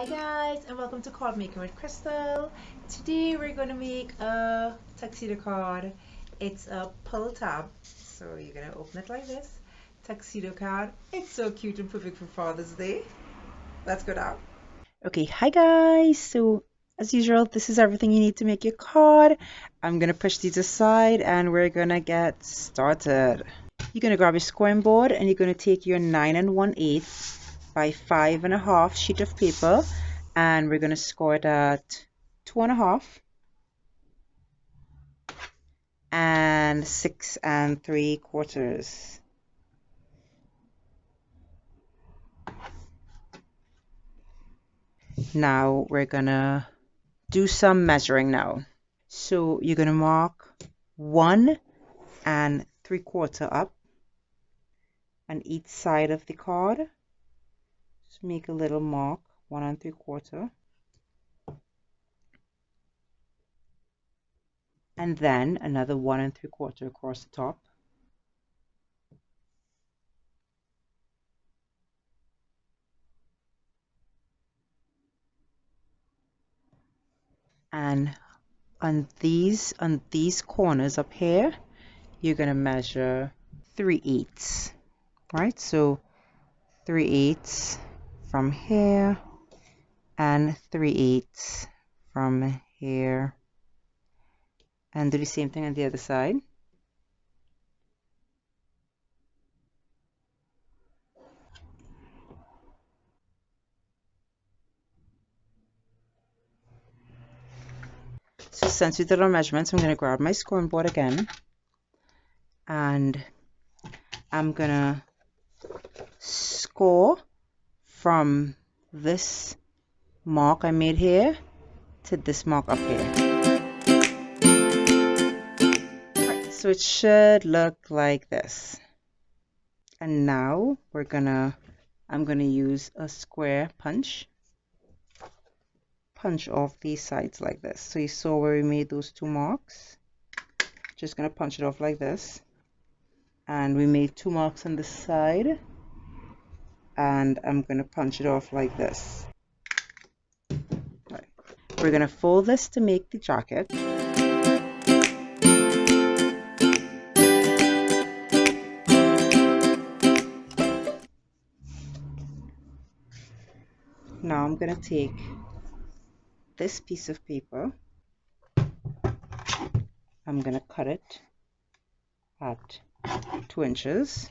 Hi guys, and welcome to Card Making with Crystal. Today we're going to make a tuxedo card. It's a pull tab, so you're going to open it like this. Tuxedo card. It's so cute and perfect for Father's Day. Let's go down. Okay, hi guys. So as usual, this is everything you need to make your card. I'm going to push these aside and we're going to get started. You're going to grab your scoring board and you're going to take your 9 1/8 by 5 1/2 sheet of paper, and we're going to score it at 2 1/2 and 6 3/4. Now we're gonna do some measuring now. So you're gonna mark 1 3/4 up on each side of the card. Just make a little mark, 1 3/4. And then another 1 3/4 across the top. And on these corners up here, you're gonna measure 3/8, right? So 3/8 from here and 3/8 from here, and do the same thing on the other side. So since we did our measurements, I'm going to grab my scoring board again, and I'm going to score from this mark I made here to this mark up here. Right, so it should look like this. And now I'm gonna use a square punch off these sides like this. So you saw where we made those two marks. Just gonna punch it off like this, and we made two marks on this side, and I'm gonna punch it off like this. Right. We're gonna fold this to make the jacket. Now I'm gonna take this piece of paper, I'm gonna cut it at 2 inches,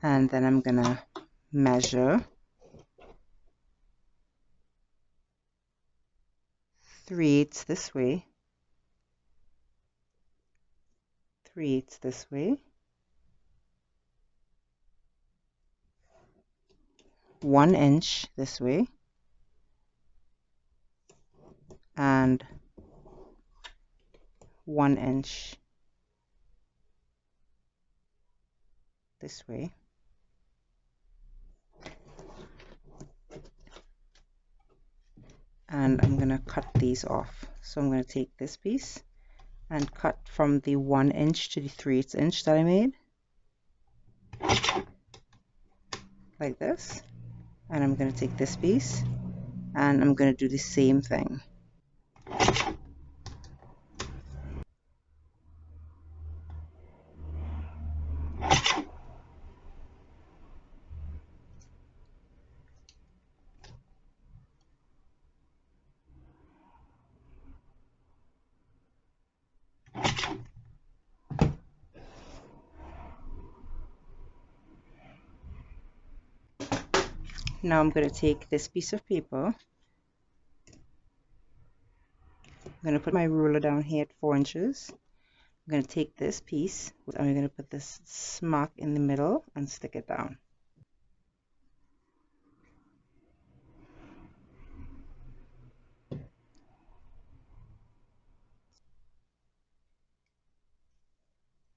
and then I'm gonna measure 3/8 this way, 3/8 this way, 1 inch this way, and 1 inch this way. And I'm going to cut these off. So I'm going to take this piece and cut from the 1 inch to the 3/8 inch that I made, like this. And I'm going to take this piece and I'm going to do the same thing. Now I'm going to take this piece of paper, I'm going to put my ruler down here at 4 inches. I'm going to take this piece and we're going to put this smack in the middle and stick it down.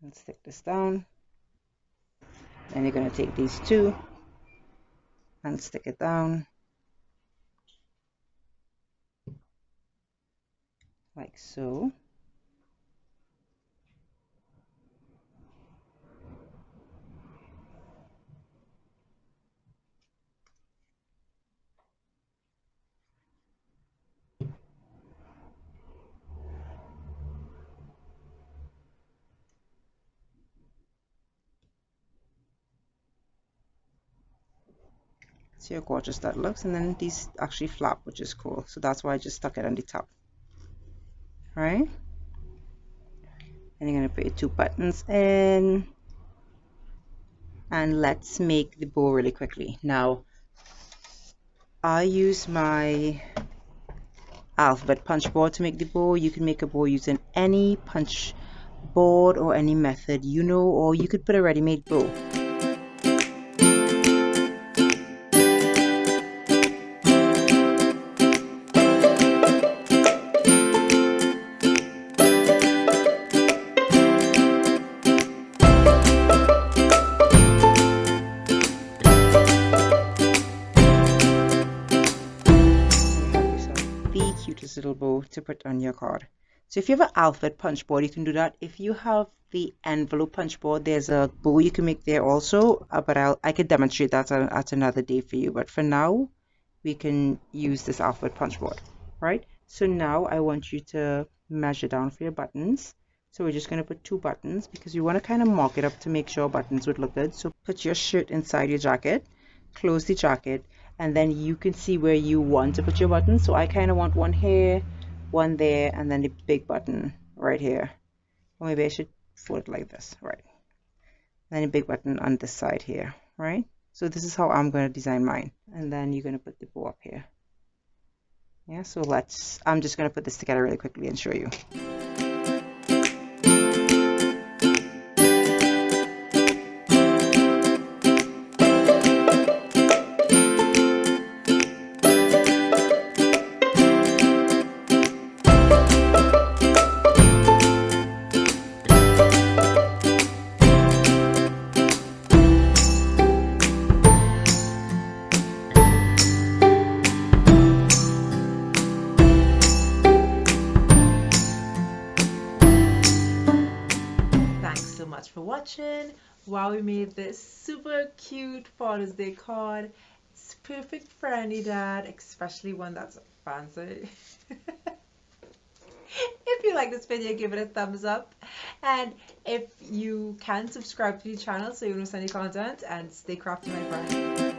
And stick this down. Then you're going to take these two and stick it down like so. See how gorgeous that looks. And then these actually flap, which is cool. So that's why I just stuck it on the top. Right? And you're going to put your 2 buttons in. And let's make the bow really quickly. Now, I use my alphabet punch board to make the bow. You can make a bow using any punch board or any method you know, or you could put a ready-made bow. Little bow to put on your card. So if you have an alphabet punch board, you can do that. If you have the envelope punch board, there's a bow you can make there also, but I could demonstrate that at another day for you. But for now, we can use this alphabet punch board, right? So now I want you to measure down for your buttons. So we're just going to put 2 buttons because we want to kind of mark it up to make sure buttons would look good. So put your shirt inside your jacket, close the jacket, and then you can see where you want to put your buttons. So I kind of want one here, one there, and then the big button right here. Or maybe I should fold it like this, right? Then a big button on this side here, right? So this is how I'm going to design mine. And then you're going to put the bow up here. Yeah, so I'm just going to put this together really quickly and show you. So much for watching. Wow, we made this super cute Father's Day card. It's perfect for any dad, especially one that's fancy. If you like this video, give it a thumbs up, and if you can, subscribe to the channel so you don't miss any content, and stay crafty, my friend.